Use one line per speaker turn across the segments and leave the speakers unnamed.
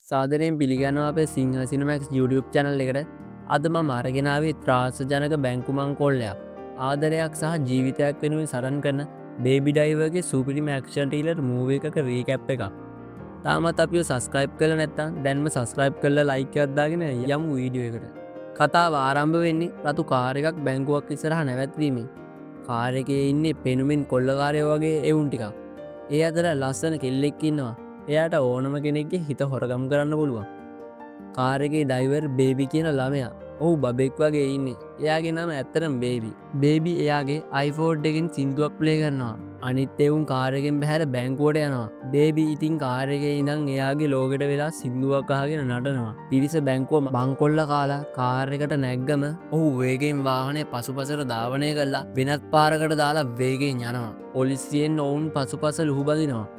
සාදරයෙන් පිළිගන්නවා අපේ සිංහ සිනමැක්ස් YouTube චැනල් එකට. අද මම අරගෙනාවේ ත්‍රාසජනක බැංකු මංකොල්ලයක් ආදරයක් සහ ජීවිතයක් වෙනුවෙන් සරන් කරන බේබි ඩයිවර්ගේ සුපිරිම ඇක්ෂන් ටීලර් මූවී එකක රීකැප් එකක්. තාමත් අපිව සබස්ක්‍රයිබ් කරලා නැත්නම් දැන්ම සබස්ක්‍රයිබ් කරලා ලයික් එකක් දාගෙන යමු වීඩියෝ එකට. කතාව ආරම්භ වෙන්නේ රතු කාර් එකක් බැංකුවක් ඉස්සරහා නැවැත්වීමෙන්. කාර් එකේ ඉන්නේ පෙනුමින් කොල්ලකාරයෝ වගේ එවුන් ටිකක්. ඒ අතර ලස්සන කෙල්ලෙක් ඉන්නවා. එයාට ඕනම කෙනෙක්ගේ හිත හොරගම් කරන්න පුළුවන්. කාර් එකේ ඩයිවර් බේබි කියන ළමයා. ඔහු බබෙක් වගේ ඉන්නේ. එයාගේ නම ඇත්තටම බේබි. බේබි එයාගේ iPhone එකකින් සින්දුවක් ප්ලේ කරනවා. අනිත් එවුන් කාර් එකෙන් බැහැර බැංකුවට යනවා. බේබි ඉතින් කාර් එකේ ඉඳන් එයාගේ ලෝකෙට වෙලා සින්දුවක් අහගෙන නටනවා. පිරිස බැංකුව මංකොල්ල කාලා කාර් එකට නැග්ගම ඔහු වේගෙන් වාහනේ පසුපසට ධාවනය කරලා වෙනත් පාරකට දාලා වේගෙන් යනවා. පොලිසියෙන් ඔවුන් පසුපස ලුහුබදිනවා.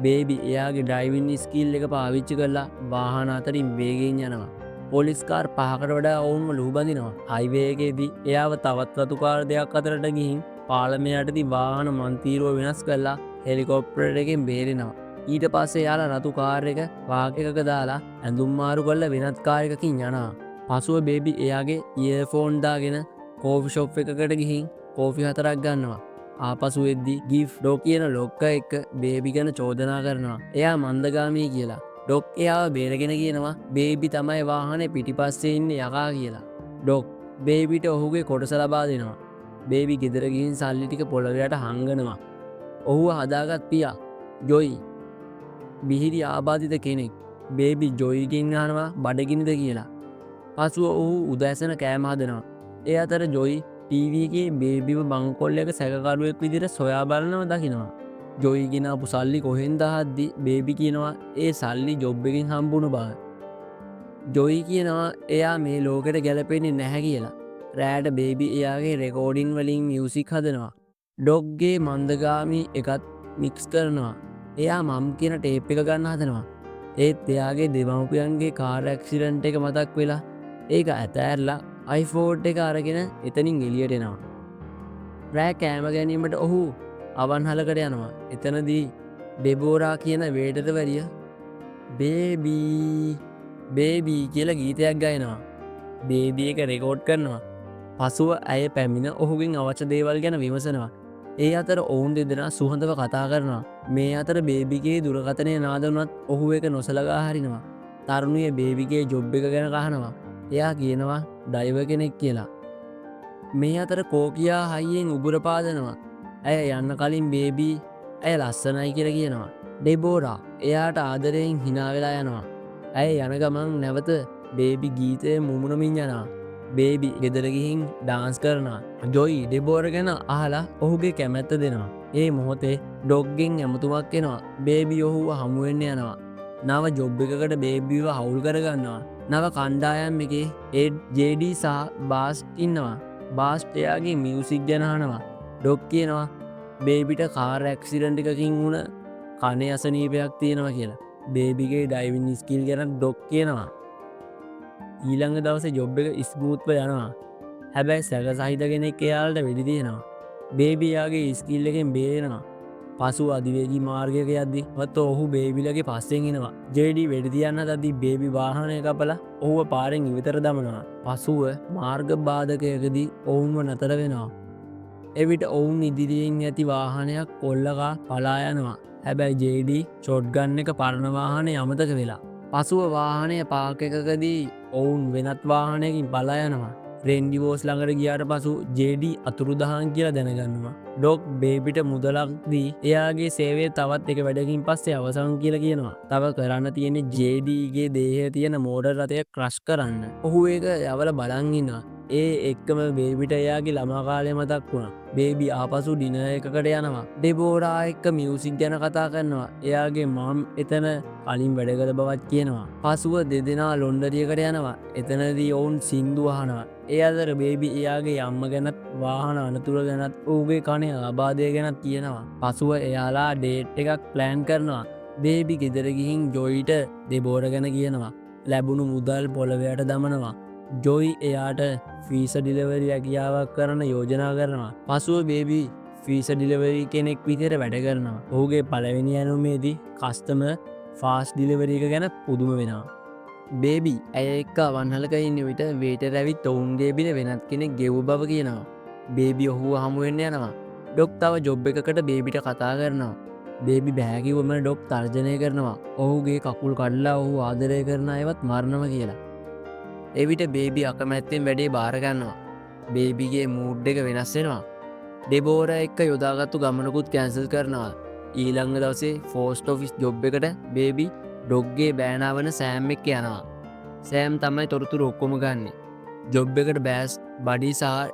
බේබි එයාගේ ඩ්‍රයිවිං ස්කිල් එක පාවිච්චි කරලා වාහන අතරින් වේගෙන් යනවා. පොලිස් කාර් 5කට වඩා ඔවුන්ව ලුහුබදිනවා. හයිවේ එකේදී එයාව තවත් රතු කාර් දෙකක් අතරට ගිහින් පාලමේ යටදී වාහන මන්තීරුව වෙනස් කරලා හෙලිකොප්ටර් එකෙන් බේරෙනවා. ඊට පස්සේ එයාලා රතු කාර් එක පාක් එකක දාලා ඇඳුම් මාරු කරලා වෙනත් කාර් එකකින් යනවා. පසුව බේබි එයාගේ ඉයර්ෆෝන් දාගෙන කෝෆි ෂොප් එකකට ගිහින් කෝෆි 4ක් ගන්නවා. ආපසු එද්දි ගිෆ් ඩොග් කියන ලොක්ක එක්ක බේබි ගැන චෝදනා කරනවා. එයා මන්දගාමී කියලා. ඩොග් එයාව බේරගෙන කියනවා බේබි තමයි වාහනේ පිටිපස්සේ ඉන්නේ යකා කියලා. ඩොග් බේබිට ඔහුගේ කොටස ලබා දෙනවා. බේබි ගෙදර ගිහින් සල්ලි ටික පොළොවට හංගනවා. ඔහුව හදාගත් පියා ජොයි බිහිරි ආබාධිත කෙනෙක්. බේබි ජොයිගෙන් අහනවා බඩගිනිද කියලා. පසුව ඔහු උදැසන කෑම හදනවා. ඒ අතර ජොයි ටීවී එකේ බේබිව බංකොල්ලයක සැකකරුවෙක් විදිහට සොයා බලනව දකිනවා. ජොයි ගෙනාපු සල්ලි කොහෙන්ද හද්දි බේබි කියනවා ඒ සල්ලි ජොබ් එකෙන් හම්බුණු බව. ජොයි කියනවා එයා මේ ලෝකෙට ගැලපෙන්නේ නැහැ කියලා. රෑට බේබි එයාගේ රෙකෝඩින් වලින් මියුසික් හදනවා. ඩොග්ගේ මන්දගාමී එකත් මික්ස් කරනවා. එයා මම් කියන ටේප් එක ගන්න හදනවා. ඒත් එයාගේ දෙමව්පියන්ගේ කාර් ඇක්සිඩන්ට් එක මතක් වෙලා ඒක ඇතෑරලා iPhone එක අරගෙන එතනින් එළියට එනවා. රෑ කෑම ගැනීමට ඔහු අවන්හලකට යනවා. එතනදී ඩෙබෝරා කියන වේටරවරිය බේබී බේබී කියලා ගීතයක් ගයනවා. බේබි එක රෙකෝඩ් කරනවා. පසුව ඇය පැමිණ ඔහුගෙන් අවශ්‍ය දේවල් ගැන විමසනවා. ඒ අතර ඔවුන් දෙදෙනා සුහදව කතා කරනවා. මේ අතර බේබිගේ දුරකථනය නාදවුනත් ඔහු එක නොසලකා හරිනවා. තරුණිය බේබිගේ ජොබ් එක ගැන අහනවා. එයා කියනවා ඩයිව කෙනෙක් කියලා. මේ අතර කෝකියා හයියෙන් උගුර පාදනවා. ඇය යන්න කලින් බේබී ඇය ලස්සනයි කියලා කියනවා. ඩෙබෝරා එයාට ආදරයෙන් hina වෙලා යනවා. ඇය යන ගමන් නැවත බේබි ගීතය මුමුණමින් යනවා. බේබි ගෙදර ගිහින් ඩාන්ස් කරනවා. ජොයි ඩෙබෝර ගැන අහලා ඔහුගේ කැමැත්ත දෙනවා. ඒ මොහොතේ ඩොග්ගෙන් ඇමතුමක් එනවා. බේබි ඔහුව හමු වෙන්න යනවා. නව ජොබ් එකකට බේබිව හවුල් කරගන්නවා. නව කණ්ඩායම් එකේ එඩ් ජේඩී සහ බාස්ට් ඉන්නවා. බාස්ට් එයාගේ මියුසික් ගැන අහනවා. ඩොග් කියනවා බේබිට කාර් ඇක්සිඩන්ට් එකකින් වුණ කනේ අසනීපයක් තියෙනවා කියලා. බේබිගේ ඩයිවිං ස්කිල් ගැන ඩොග් කියනවා. ඊළඟ දවසේ ජොබ් එක ස්මූත්ව යනවා. හැබැයි සැක සහිත කෙනෙක් එයාලට වෙඩි තියනවා. බේබි එයාගේ ස්කිල් එකෙන් බේරෙනවා. පසු අධිවේගී මාර්ගයක යද්දී වත් ඔහු බේබිලගේ පස්සෙන් එනවා. ජේඩී වෙඩි තියන්න හදද්දී බේබි වාහනය කපලා ඔහුව පාරෙන් ඉවතට දමනවා. පසුව මාර්ග බාධකයකදී ඔවුන්ව නතර වෙනවා. එවිට ඔවුන් ඉදිරියෙන් ඇති වාහනයක් කොල්ලකා පලා යනවා. හැබැයි ජේඩී ෂොට්ගන් එක පරණ වාහනේ අමතක වෙලා. පසුව වාහනය පාක් එකකදී ඔවුන් වෙනත් වාහනයකින් පලා යනවා. රෙන්ඩිවෝස් ළඟට ගියාට පසු ජේඩී අතුරුදහන් කියලා දැනගන්නවා. ඩොග් බේබිට මුදලක් දී එයාගේ සේවය තවත් එක වැඩකින් පස්සේ අවසන් කියලා කියනවා. තව කරන්න තියෙන්නේ ජේඩීගේ දේහයේ තියෙන මෝටර් රථය ක්‍රෂ් කරන්න. ඔහු ඒක යවල බලන් ඉන්නවා. ඒ එක්කම බේබිට එයාගේ ළමා කාලය මතක් වුණා. බේබි ආපසු ඩිනර් එකකට යනවා. ඩෙබෝරා එක්ක මියුසික් ගැන කතා කරනවා. එයාගේ මම් එතන කලින් වැඩ කළ බවත් කියනවා. පසුව දෙදෙනා ලොන්ඩරියකට යනවා. එතනදී ඔවුන් සින්දු අහනවා. ඒ අතර බේබි එයාගේ අම්ම ගැනත් වාහන අනතුර ගැනත් ඌගේ කනේ ආබාධය ගැනත් කියනවා. පසුව එයාලා ඩේට් එකක් ප්ලෑන් කරනවා. බේබි ගෙදර ගිහින් ජොයිට ඩෙබෝර ගැන කියනවා. ලැබුණු මුදල් පොළවයට දමනවා. ජොයි එයාට ෆීස ඩිලවරි හැකියාවක් කරන යෝජනා කරනවා. පසුව බේබි ෆීස ඩිලවරි කෙනෙක් විදිහට වැඩ කරනවා. ඔහුගේ පළවෙනි ඇනුමේදී කස්ටමර් ෆාස් ඩිලිවරි එක ගැන පුදුම වෙනවා. බේබි ඇය එක්ක වන්හලක ඉන්න විට වේට රැවිත් ඔවුන්ගේ බිට වෙනත් කෙනෙක් ගෙව් බව කියනවා. බේබි ඔහුව හමුවෙන්න යනවා. ඩොක්තාව ජොබ් එකකට බේබිට කතා කරනවා. බේබි බෑකිවම ඩොක් තර්ජනය කරනවා ඔහුගේ කකුල් කඩලා ඔහු ආදරය කරන අයවත් මරණම කියලා. එවිට බේබි අකමැත්තෙන් වැඩේ භාරගන්නවා. බේබිගේ මූඩ් එක වෙනස් වෙනවා. ඩෙබෝර එක්ක යොදාගත්තු ගමනකුත් කැන්සල් කරනවා. ඊළඟ දවසේ ෆෝස්ට් ඔෆිස් ජොබ් එකට බේබි ඩොග්ගේ බෑනාවන සෑම් එක්ක යනවා. සෑම් තමයි තොරතුරු ඔක්කොම ගන්න. ජොබ් එකට බෑස් බඩි සහ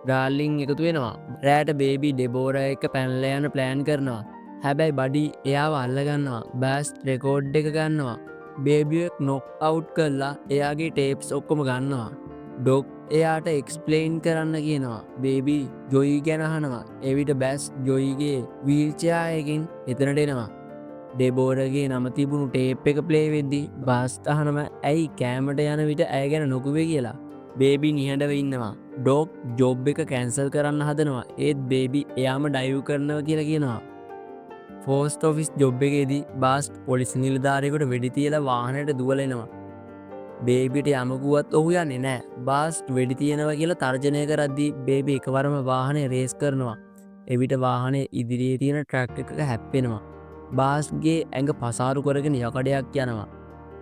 ඩාර්ලිං එකතු වෙනවා. රෑට බේබි ඩෙබෝර එක පැනල යන ප්ලෑන් කරනවා. හැබැයි බඩි එයාව අල්ලගන්නවා. බෑස් රෙකෝඩ් එක ගන්නවා. බේබියෙක් නොක් අවුට් කරලා එයාගේ ටේප්ස් ඔක්කොම ගන්නවා. ඩොක් එයාට එක්ස්පලේන් කරන්න කියනවා. බේබි ජොයි ගැනහනවා. එවිට බැස් ජොයිගේ වීල්චයායකින් එතනට එනවා. ඩෙබෝරගේ නම තිබුණු ටේප් එක ප්ලේ වෙද්දි බාස්තහනම ඇයි කෑමට යන විට ඇය ගැන නොකුවේ කියලා. බේබි නිහඬව ඉන්නවා. ඩොක් ජොබ් එක කැන්සල් කරන්න හදනවා. ඒත් බේබි එයාම ඩයිව් කරනව කියලා කියනවා. ෆෝස්ට් ඔෆිස් ජොබ් එකේදී බාස්ට් පොලිස් නිලධාරියෙකුට වෙඩි තියලා වාහනයට දුවලෙනවා. බේබිට යමකුවත් ඔහු යන්නේ නෑ. බාස්ට් වෙඩි තියෙනවා කියලා තර්ජනය කරද්දී බේබි එකවරම වාහනේ රේස් කරනවා. එවිට වාහනේ ඉදිරියේ තියෙන ට්‍රක් එකක හැප්පෙනවා. බාස්ගේ ඇඟ පසාරු කරගෙන යකඩයක් යනවා.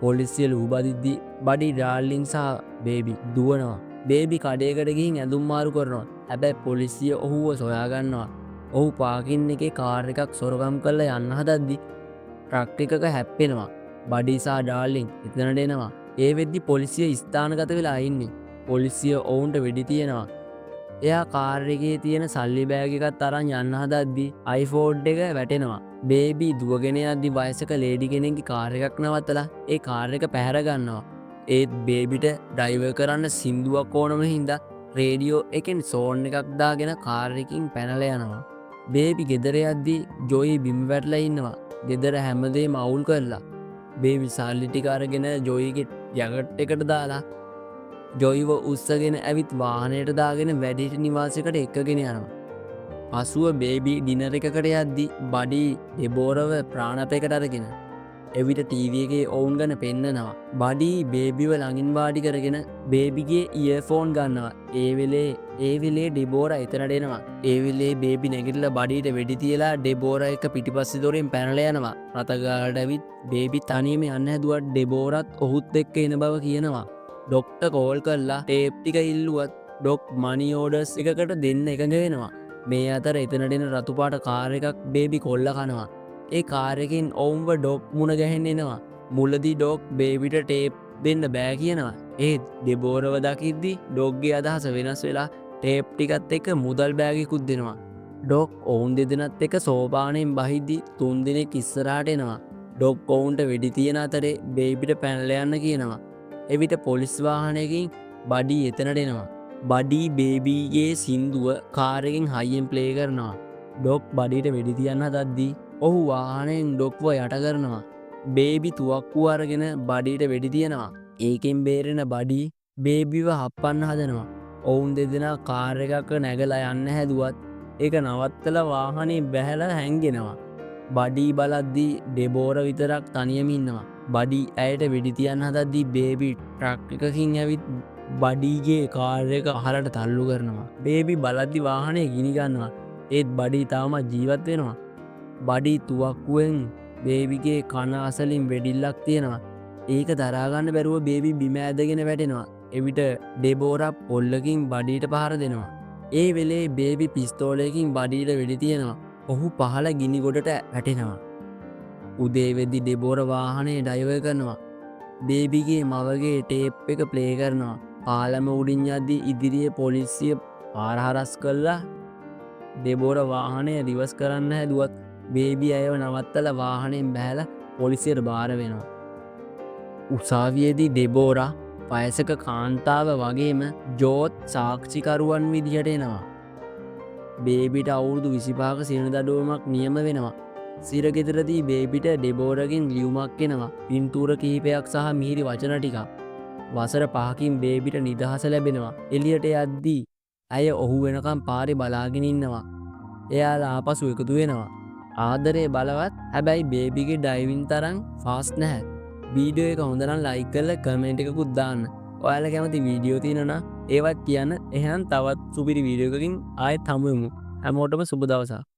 පොලිසිය ලූබදිද්දී බඩි ඩාර්ලින් සහ බේබි දුවනවා. බේබි කඩේකට ගිහින් ඇඳුම් මාරු කරනවා. හැබැයි පොලිසිය ඔහුව සොයාගන්නවා. ඔහු පාකින් එකේ කාර් එකක් සොරකම් කරලා යන්න හදද්දි ට්‍රක් එකක හැප්පෙනවා. බඩි සහ ඩාර්ලින් එතනට එනවා. ඒ වෙද්දි පොලිසිය ස්ථානගත වෙලා ඉන්නේ. පොලිසිය ඔවුන්ට වෙඩි තියෙනවා. එයා කාර් එකේ තියෙන සල්ලි බෑග් එකත් අරන් යන්න හදද්දි iPhone එක වැටෙනවා. බේබි දුවගෙන යද්දි වයසක ලේඩි කෙනෙක්ගේ කාර් එකක් නවත්තලා ඒ කාර් එක පැහැර ගන්නවා. ඒත් බේබිට ඩ්‍රයිවර් කරන්න සින්දුවක් ඕනම හින්දා රේඩියෝ එකෙන් සෝන් එකක් දාගෙන කාර් එකකින් පැනලා යනවා. බේබි ගෙදර යද්දි ජොයි බිම් වැටලා ඉන්නවා. ගෙදර හැමදේම අවුල් කරලා. බේබි සල්ලි ටික අරගෙන ජොයිගේ ජැකට් එකට දාලා ජොයිව උස්සගෙන ඇවිත් වාහනයට දාගෙන වැඩිහිටි නිවාසයකට එක්කගෙන යනවා. පසුව බේබි ඩිනර් එකකට යද්දි බඩි ඩෙබෝරව ප්‍රාණපයකට අරගෙන එවිට ටීවී එකේ ඔවුන් ගැන පෙන්නනවා. බඩි බේබිව ළඟින් වාඩි කරගෙන බේබිගේ ඉයර්ෆෝන් ගන්නවා. ඒ වෙලේ ඩෙබෝර එතනට එනවා. ඒ වෙලේ බේබි නැගිටලා බඩිට වෙඩි තියලා ඩෙබෝර එක පිටිපස්සේ දොරෙන් පැනලා යනවා. රතගාලට ඇවිත් බේබි තනියම යන්න හැදුවත් ඩෙබෝරත් ඔහුත් එක්ක එන බව කියනවා. ඩොක්ටර් කෝල් කරලා ටේප් ටික ඉල්ලුවත් ඩොක් මනි ඕඩර්ස් එකකට දෙන්න එකඟ වෙනවා. මේ අතර එතනට එන රතු පාට කාර් එකක් බේබි කොල්ල කනවා. ඒ කාර් එකෙන් ඔවුන්ව ඩොක් මුණ ගැහෙන්න එනවා. මුලදී ඩොක් බේබිට ටේප් දෙන්න බෑ කියනවා. ඒත් ඩෙබෝරව දකිද්දි ඩොග්ගේ අදහස වෙනස් වෙලා ටේප් ටිකත් එක්ක මුදල් බෑගිකුත් දෙනවා. ඩොක් ඔවුන් දෙදෙනත් එක්ක සෝපානයෙන් බහිද්දි 3 දෙනෙක් ඉස්සරහට එනවා. ඩොක් ඔවුන්ට වෙඩි තියෙන අතරේ බේබිට පැනලා යන්න කියනවා. එවිට පොලිස් වාහනයකින් බඩි එතනට එනවා. බඩි බේබිගේ සින්දුව කාර් එකෙන් හයියෙන් ප්ලේ කරනවා. ඩොක් බඩිට වෙඩි තියන්න හදද්දී ඔහු වාහනයෙන් ඩොක්ව යට කරනවා. බේබි තුවක්කුව අරගෙන බඩිට වෙඩි තියනවා. ඒකෙන් බේරෙන බඩි බේබිව හප්පන්න හදනවා. ඔවුන් දෙදෙනා කාර් එකක නැගලා යන්න හැදුවත් ඒක නවත්තලා වාහනේ බැහැලා හැංගෙනවා. බඩි බලද්දී ඩෙබෝර විතරක් තනියම ඉන්නවා. බඩි ඇයට වෙඩි තියන්න හදද්දී බේබි ට්‍රක් එකකින් ඇවිත් බඩිගේ කාර් එක අහලට තල්ලු කරනවා. බේබි බලද්දි වාහනේ ගිනි ගන්නවා. ඒත් බඩි තාමත් ජීවත් වෙනවා. බඩි තුවක්කුවෙන් බේබිගේ කන අසලින් වෙඩිල්ලක් තියෙනවා. ඒක දරාගන්න බැරුව බේබි බිම ඇදගෙන වැටෙනවා. එවිට ඩෙබෝරා පොල්ලකින් බඩිට පහර දෙනවා. ඒ වෙලේ බේබි පිස්තෝලයකින් බඩිට වෙඩි තියෙනවා. ඔහු පහළ ගිනි ගොඩට වැටෙනවා. උදේ වෙද්දි ඩෙබෝර වාහනේ ඩයිවර් කරනවා. බේබිගේ මවගේ ටේප් එක ප්ලේ කරනවා. පාලම උඩින් යද්දි ඉදිරියේ පොලිසිය පාර හරස් කළා. ඩෙබෝර වාහනේ රිවර්ස් කරන්න හැදුවත් බේබි අයව නවත්තලා වාහනයෙන් බැහැලා පොලිසියට බාර වෙනවා. උසාවියේදී ඩෙබෝරා වයසක කාන්තාව වගේම ජෝත් සාක්ෂිකරුවන් විදිහට එනවා. බේබිට අවුරුදු 25ක සිරදඬුවමක් නියම වෙනවා. සිරගෙදරදී බේබිට ඩෙබෝරගෙන් ලියුමක් එනවා. පින්තූර කිහිපයක් සහ මිහිරි වචන ටිකක්. වසර 5කින් බේබිට නිදහස ලැබෙනවා. එළියට යද්දී ඇය ඔහු වෙනකම් පාරේ බලාගෙන ඉන්නවා. එයාලා ආපසු එකතු වෙනවා. ආදරේ බලවත් හැබැයි බේබිගේ ඩයිවින් තරම් ෆාස් නැහැ. වීඩියෝ එක හොඳනම් ලයික් කරලා කමෙන්ට් එකකුත් දාන්න. ඔයාලා කැමති වීඩියෝ තියෙනවා ඒවත් කියන්න. එහෙනම් තවත් සුපිරි වීඩියෝ එකකින් ආයෙත් හමු වෙමු. හැමෝටම සුබ දවසක්.